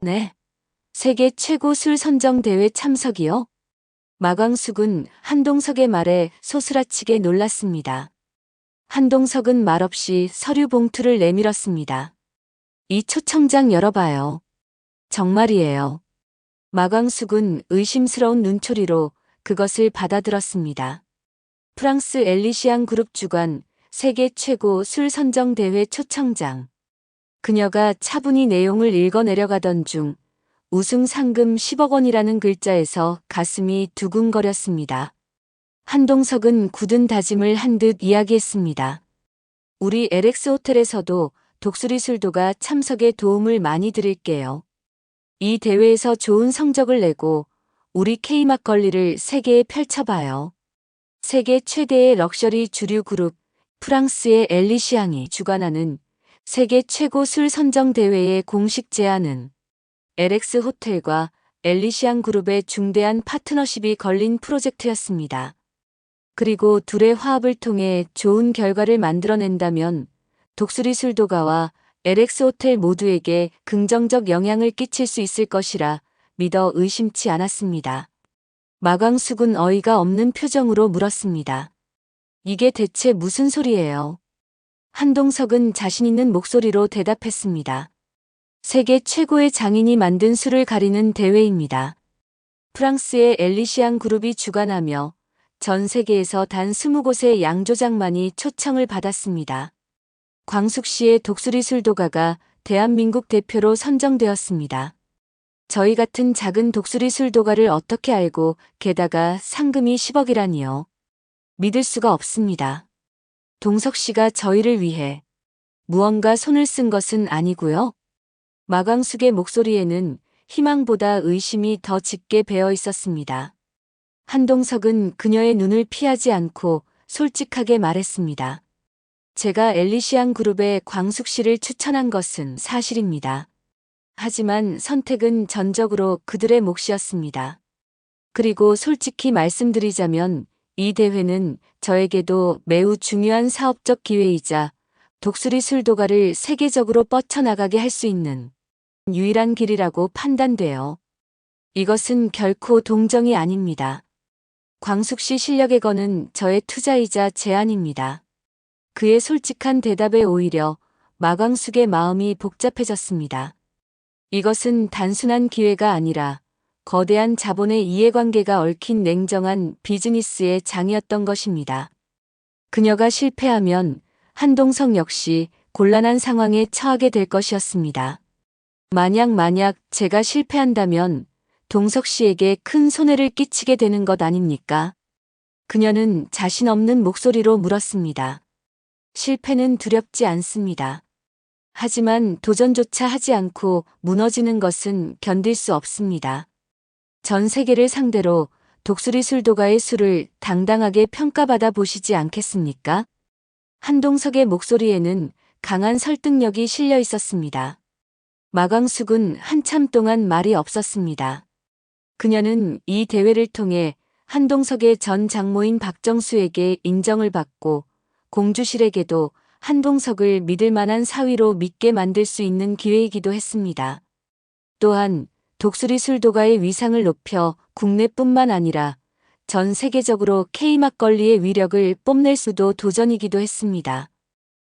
네. 세계 최고 술 선정 대회 참석이요? 마광숙은 한동석의 말에 소스라치게 놀랐습니다. 한동석은 말없이 서류 봉투를 내밀었습니다. 이 초청장 열어봐요. 정말이에요. 마광숙은 의심스러운 눈초리로 그것을 받아들었습니다. 프랑스 엘리시앙 그룹 주관 세계 최고 술 선정 대회 초청장. 그녀가 차분히 내용을 읽어내려가던 중 우승 상금 10억 원이라는 글자에서 가슴이 두근거렸습니다. 한동석은 굳은 다짐을 한 듯 이야기했습니다. 우리 LX 호텔에서도 독수리 술도가 참석에 도움을 많이 드릴게요. 이 대회에서 좋은 성적을 내고 우리 K 막걸리를 세계에 펼쳐봐요. 세계 최대의 럭셔리 주류 그룹 프랑스의 엘리시앙이 주관하는 세계 최고 술 선정 대회의 공식 제안은 LX 호텔과 엘리시앙 그룹의 중대한 파트너십이 걸린 프로젝트였습니다. 그리고 둘의 화합을 통해 좋은 결과를 만들어낸다면 독수리 술도가와 LX 호텔 모두에게 긍정적 영향을 끼칠 수 있을 것이라 믿어 의심치 않았습니다. 마광숙은 어이가 없는 표정으로 물었습니다. 이게 대체 무슨 소리예요? 한동석은 자신 있는 목소리로 대답했습니다. 세계 최고의 장인이 만든 술을 가리는 대회입니다. 프랑스의 엘리시앙 그룹이 주관하며 전 세계에서 단 20곳의 양조장만이 초청을 받았습니다. 광숙 씨의 독수리 술도가가 대한민국 대표로 선정되었습니다. 저희 같은 작은 독수리 술도가를 어떻게 알고 게다가 상금이 10억이라니요. 믿을 수가 없습니다. 동석 씨가 저희를 위해 무언가 손을 쓴 것은 아니고요. 마광숙의 목소리에는 희망보다 의심이 더 짙게 배어 있었습니다. 한동석은 그녀의 눈을 피하지 않고 솔직하게 말했습니다. 제가 엘리시앙 그룹에 광숙 씨를 추천한 것은 사실입니다. 하지만 선택은 전적으로 그들의 몫이었습니다. 그리고 솔직히 말씀드리자면 이 대회는 저에게도 매우 중요한 사업적 기회이자 독수리 술도가를 세계적으로 뻗쳐나가게 할 수 있는 유일한 길이라고 판단돼요. 이것은 결코 동정이 아닙니다. 광숙 씨 실력에 거는 저의 투자이자 제안입니다. 그의 솔직한 대답에 오히려 마광숙의 마음이 복잡해졌습니다. 이것은 단순한 기회가 아니라 거대한 자본의 이해관계가 얽힌 냉정한 비즈니스의 장이었던 것입니다. 그녀가 실패하면 한동석 역시 곤란한 상황에 처하게 될 것이었습니다. 만약 제가 실패한다면 동석 씨에게 큰 손해를 끼치게 되는 것 아닙니까? 그녀는 자신 없는 목소리로 물었습니다. 실패는 두렵지 않습니다. 하지만 도전조차 하지 않고 무너지는 것은 견딜 수 없습니다. 전 세계를 상대로 독수리 술도가의 술을 당당하게 평가받아 보시지 않겠습니까? 한동석의 목소리에는 강한 설득력이 실려 있었습니다. 마광숙은 한참 동안 말이 없었습니다. 그녀는 이 대회를 통해 한동석의 전 장모인 박정수에게 인정을 받고 공주실에게도 한동석을 믿을 만한 사위로 믿게 만들 수 있는 기회이기도 했습니다. 또한 독수리 술도가의 위상을 높여 국내뿐만 아니라 전 세계적으로 K 막걸리의 위력을 뽐낼 수도 도전이기도 했습니다.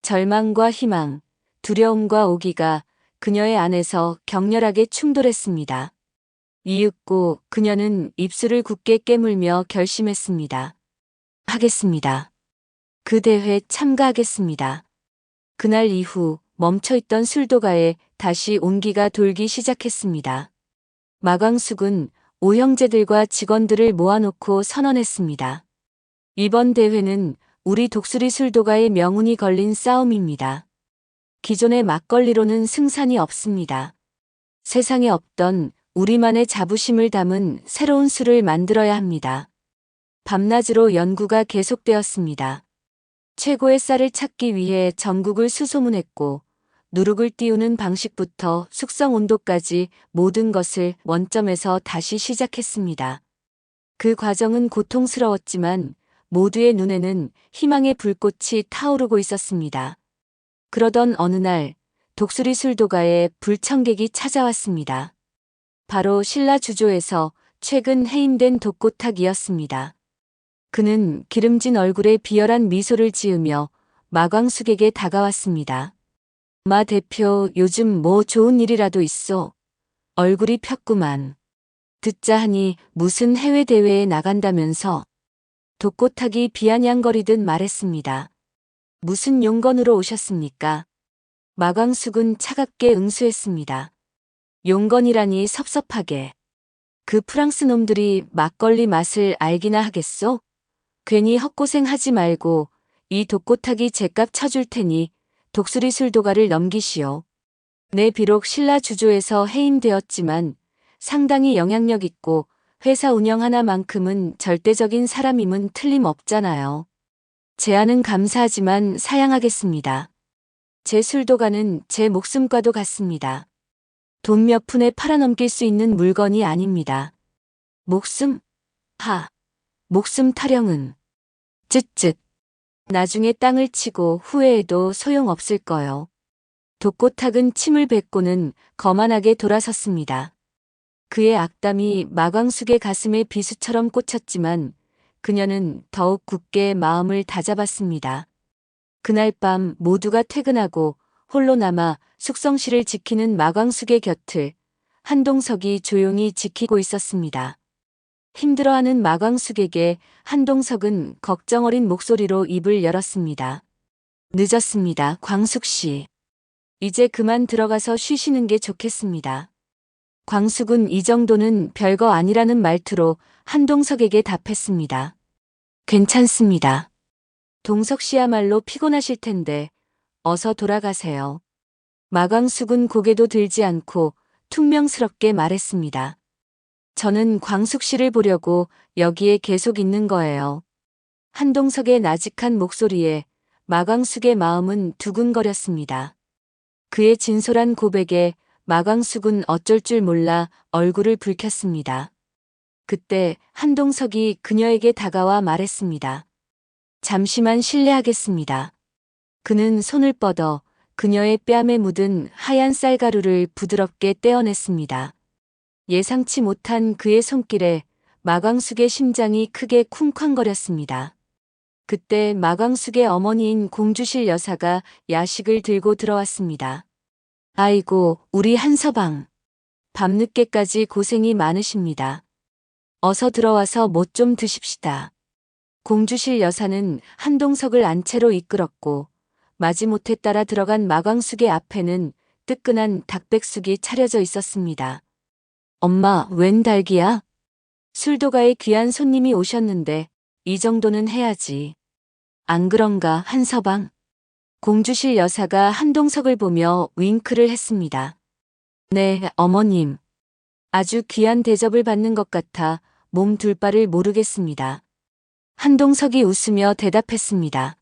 절망과 희망, 두려움과 오기가 그녀의 안에서 격렬하게 충돌했습니다. 이윽고 그녀는 입술을 굳게 깨물며 결심했습니다. 하겠습니다. 그 대회 참가하겠습니다. 그날 이후 멈춰있던 술도가에 다시 온기가 돌기 시작했습니다. 마광숙은 오형제들과 직원들을 모아놓고 선언했습니다. 이번 대회는 우리 독수리 술도가의 명운이 걸린 싸움입니다. 기존의 막걸리로는 승산이 없습니다. 세상에 없던 우리만의 자부심을 담은 새로운 술을 만들어야 합니다. 밤낮으로 연구가 계속되었습니다. 최고의 쌀을 찾기 위해 전국을 수소문했고 누룩을 띄우는 방식부터 숙성 온도까지 모든 것을 원점에서 다시 시작했습니다. 그 과정은 고통스러웠지만 모두의 눈에는 희망의 불꽃이 타오르고 있었습니다. 그러던 어느 날 독수리 술도가에 불청객이 찾아왔습니다. 바로 신라 주조에서 최근 해임된 독고탁이었습니다. 그는 기름진 얼굴에 비열한 미소를 지으며 마광숙에게 다가왔습니다. 마 대표, 요즘 뭐 좋은 일이라도 있어? 얼굴이 폈구만. 듣자 하니 무슨 해외대회에 나간다면서? 독고탁이 비아냥거리듯 말했습니다. 무슨 용건으로 오셨습니까? 마광숙은 차갑게 응수했습니다. 용건이라니 섭섭하게. 그 프랑스 놈들이 막걸리 맛을 알기나 하겠소? 괜히 헛고생하지 말고 이 독고탁이 제값 쳐줄 테니 독수리 술도가를 넘기시오. 내 비록 신라 주조에서 해임되었지만 상당히 영향력 있고 회사 운영 하나만큼은 절대적인 사람임은 틀림없잖아요. 제안은 감사하지만 사양하겠습니다. 제 술도가는 제 목숨과도 같습니다. 돈 몇 푼에 팔아넘길 수 있는 물건이 아닙니다. 목숨? 목숨 타령은. 쯧쯧. 나중에 땅을 치고 후회해도 소용없을 거요. 독고탁은 침을 뱉고는 거만하게 돌아섰습니다. 그의 악담이 마광숙의 가슴에 비수처럼 꽂혔지만 그녀는 더욱 굳게 마음을 다잡았습니다. 그날 밤 모두가 퇴근하고 홀로 남아 숙성실을 지키는 마광숙의 곁을 한동석이 조용히 지키고 있었습니다. 힘들어하는 마광숙에게 한동석은 걱정 어린 목소리로 입을 열었습니다. 늦었습니다, 광숙 씨. 이제 그만 들어가서 쉬시는 게 좋겠습니다. 광숙은 이 정도는 별거 아니라는 말투로 한동석에게 답했습니다. 괜찮습니다. 동석 씨야말로 피곤하실 텐데 어서 돌아가세요. 마광숙은 고개도 들지 않고 퉁명스럽게 말했습니다. 저는 광숙 씨를 보려고 여기에 계속 있는 거예요. 한동석의 나직한 목소리에 마광숙의 마음은 두근거렸습니다. 그의 진솔한 고백에 마광숙은 어쩔 줄 몰라 얼굴을 붉혔습니다. 그때 한동석이 그녀에게 다가와 말했습니다. 잠시만 실례하겠습니다. 그는 손을 뻗어 그녀의 뺨에 묻은 하얀 쌀가루를 부드럽게 떼어냈습니다. 예상치 못한 그의 손길에 마광숙의 심장이 크게 쿵쾅거렸습니다. 그때 마광숙의 어머니인 공주실 여사가 야식을 들고 들어왔습니다. 아이고, 우리 한서방. 밤늦게까지 고생이 많으십니다. 어서 들어와서 뭐 좀 드십시다. 공주실 여사는 한동석을 안채로 이끌었고 마지못해 따라 들어간 마광숙의 앞에는 뜨끈한 닭백숙이 차려져 있었습니다. 엄마, 웬 닭이야? 술도가에 귀한 손님이 오셨는데 이 정도는 해야지. 안 그런가, 한서방? 공주실 여사가 한동석을 보며 윙크를 했습니다. 네, 어머님. 아주 귀한 대접을 받는 것 같아 몸 둘 바를 모르겠습니다. 한동석이 웃으며 대답했습니다.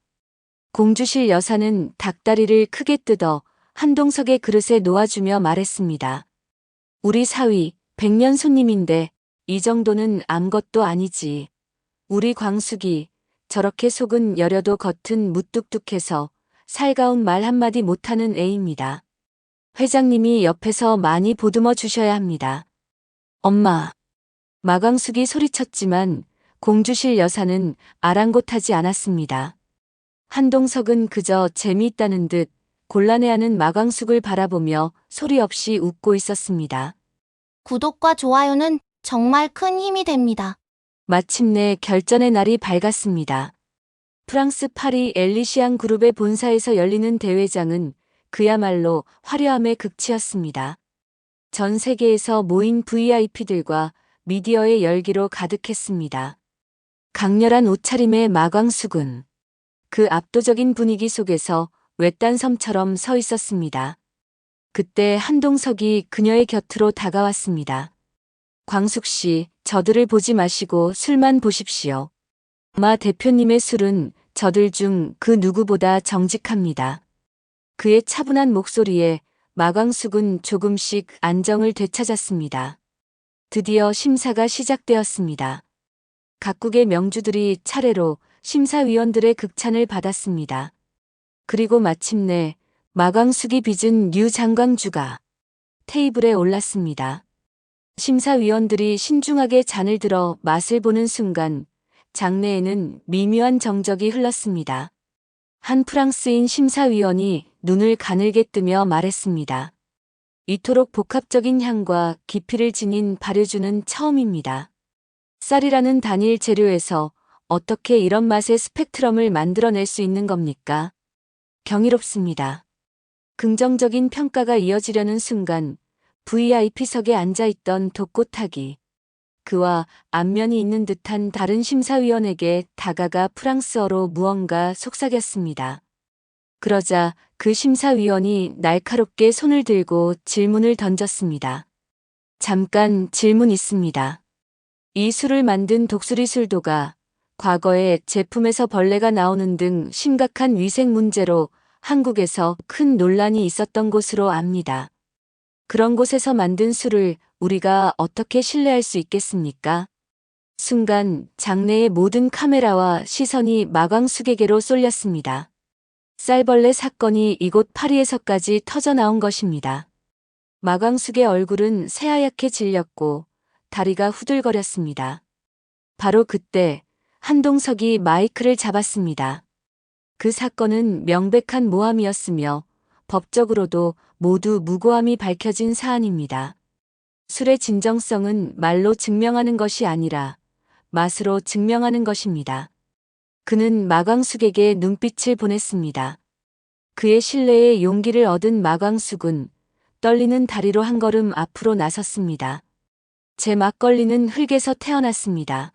공주실 여사는 닭다리를 크게 뜯어 한동석의 그릇에 놓아주며 말했습니다. 우리 사위, 백년 손님인데 이 정도는 아무것도 아니지. 우리 광숙이 저렇게 속은 여려도 겉은 무뚝뚝해서 살가운 말 한마디 못하는 애입니다. 회장님이 옆에서 많이 보듬어 주셔야 합니다. 엄마. 마광숙이 소리쳤지만 공주실 여사는 아랑곳하지 않았습니다. 한동석은 그저 재미있다는 듯 곤란해하는 마광숙을 바라보며 소리 없이 웃고 있었습니다. 구독과 좋아요는 정말 큰 힘이 됩니다. 마침내 결전의 날이 밝았습니다. 프랑스 파리 엘리시앙 그룹의 본사에서 열리는 대회장은 그야말로 화려함의 극치였습니다. 전 세계에서 모인 VIP들과 미디어의 열기로 가득했습니다. 강렬한 옷차림의 마광숙은 그 압도적인 분위기 속에서 외딴 섬처럼 서 있었습니다. 그때 한동석이 그녀의 곁으로 다가왔습니다. 광숙 씨, 저들을 보지 마시고 술만 보십시오. 마 대표님의 술은 저들 중 그 누구보다 정직합니다. 그의 차분한 목소리에 마광숙은 조금씩 안정을 되찾았습니다. 드디어 심사가 시작되었습니다. 각국의 명주들이 차례로 심사위원들의 극찬을 받았습니다. 그리고 마침내 마광숙이 빚은 류 장광주가 테이블에 올랐습니다. 심사위원들이 신중하게 잔을 들어 맛을 보는 순간 장내에는 미묘한 정적이 흘렀습니다. 한 프랑스인 심사위원이 눈을 가늘게 뜨며 말했습니다. 이토록 복합적인 향과 깊이를 지닌 발효주는 처음입니다. 쌀이라는 단일 재료에서 어떻게 이런 맛의 스펙트럼을 만들어낼 수 있는 겁니까? 경이롭습니다. 긍정적인 평가가 이어지려는 순간 VIP석에 앉아있던 독고타기. 그와 안면이 있는 듯한 다른 심사위원에게 다가가 프랑스어로 무언가 속삭였습니다. 그러자 그 심사위원이 날카롭게 손을 들고 질문을 던졌습니다. 잠깐 질문 있습니다. 이 술을 만든 독수리 술도가 과거에 제품에서 벌레가 나오는 등 심각한 위생 문제로 한국에서 큰 논란이 있었던 곳으로 압니다. 그런 곳에서 만든 술을 우리가 어떻게 신뢰할 수 있겠습니까? 순간 장내의 모든 카메라와 시선이 마광숙에게로 쏠렸습니다. 쌀벌레 사건이 이곳 파리에서까지 터져나온 것입니다. 마광숙의 얼굴은 새하얗게 질렸고 다리가 후들거렸습니다. 바로 그때 한동석이 마이크를 잡았습니다. 그 사건은 명백한 모함이었으며 법적으로도 모두 무고함이 밝혀진 사안입니다. 술의 진정성은 말로 증명하는 것이 아니라 맛으로 증명하는 것입니다. 그는 마광숙에게 눈빛을 보냈습니다. 그의 신뢰에 용기를 얻은 마광숙은 떨리는 다리로 한 걸음 앞으로 나섰습니다. 제 막걸리는 흙에서 태어났습니다.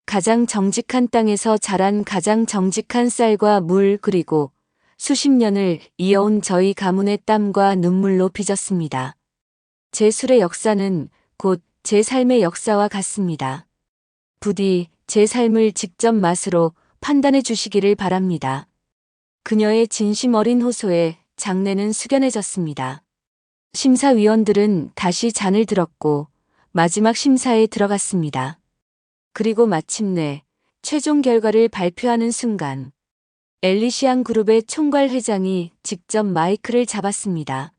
가장 정직한 땅에서 자란 가장 정직한 쌀과 물 그리고 수십 년을 이어온 저희 가문의 땀과 눈물로 빚었습니다. 제 술의 역사는 곧 제 삶의 역사와 같습니다. 부디 제 삶을 직접 맛으로 판단해 주시기를 바랍니다. 그녀의 진심 어린 호소에 장내는 숙연해졌습니다. 심사위원들은 다시 잔을 들었고 마지막 심사에 들어갔습니다. 그리고 마침내 최종 결과를 발표하는 순간 엘리시안 그룹의 총괄 회장이 직접 마이크를 잡았습니다.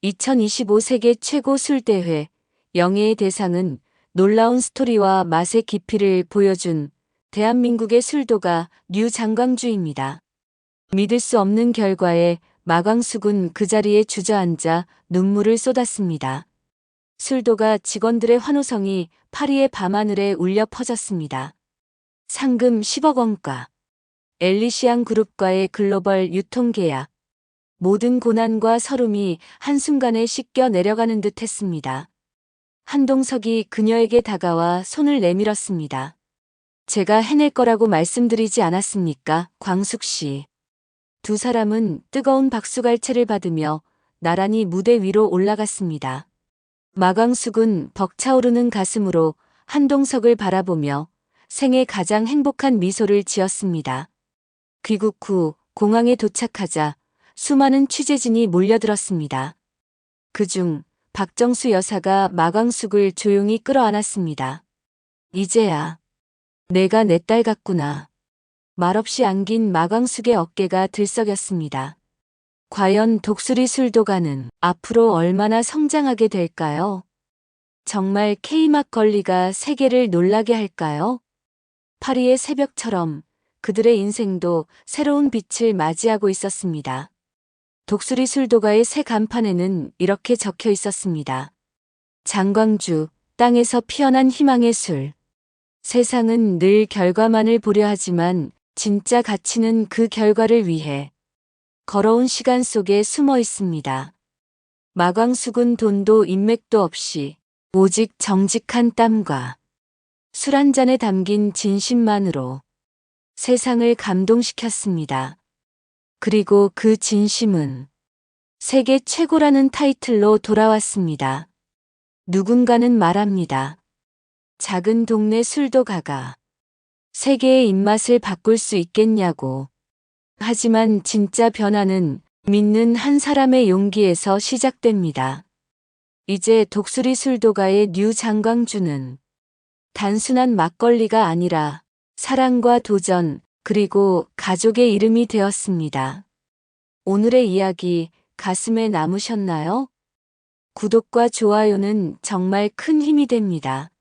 2025 세계 최고 술대회 영예의 대상은 놀라운 스토리와 맛의 깊이를 보여준 대한민국의 술도가 류 장광주입니다. 믿을 수 없는 결과에 마광숙은 그 자리에 주저앉아 눈물을 쏟았습니다. 술도가 직원들의 환호성이 파리의 밤하늘에 울려 퍼졌습니다. 상금 10억 원가. 엘리시안 그룹과의 글로벌 유통계약. 모든 고난과 서름이 한순간에 씻겨 내려가는 듯 했습니다. 한동석이 그녀에게 다가와 손을 내밀었습니다. 제가 해낼 거라고 말씀드리지 않았습니까, 광숙 씨. 두 사람은 뜨거운 박수갈채를 받으며 나란히 무대 위로 올라갔습니다. 마광숙은 벅차오르는 가슴으로 한동석을 바라보며 생애 가장 행복한 미소를 지었습니다. 귀국 후 공항에 도착하자 수많은 취재진이 몰려들었습니다. 그중 박정수 여사가 마광숙을 조용히 끌어안았습니다. 이제야 내가 내 딸 같구나. 말없이 안긴 마광숙의 어깨가 들썩였습니다. 과연 독수리 술도가는 앞으로 얼마나 성장하게 될까요? 정말 K막걸리가 세계를 놀라게 할까요? 파리의 새벽처럼 그들의 인생도 새로운 빛을 맞이하고 있었습니다. 독수리 술도가의 새 간판에는 이렇게 적혀 있었습니다. 장광주, 땅에서 피어난 희망의 술. 세상은 늘 결과만을 보려 하지만 진짜 가치는 그 결과를 위해 걸어온 시간 속에 숨어 있습니다. 마광숙은 돈도 인맥도 없이 오직 정직한 땀과 술 한 잔에 담긴 진심만으로 세상을 감동시켰습니다. 그리고 그 진심은 세계 최고라는 타이틀로 돌아왔습니다. 누군가는 말합니다. 작은 동네 술도가가 세계의 입맛을 바꿀 수 있겠냐고. 하지만 진짜 변화는 믿는 한 사람의 용기에서 시작됩니다. 이제 독수리 술도가의 류 장광주는 단순한 막걸리가 아니라 사랑과 도전 그리고 가족의 이름이 되었습니다. 오늘의 이야기 가슴에 남으셨나요? 구독과 좋아요는 정말 큰 힘이 됩니다.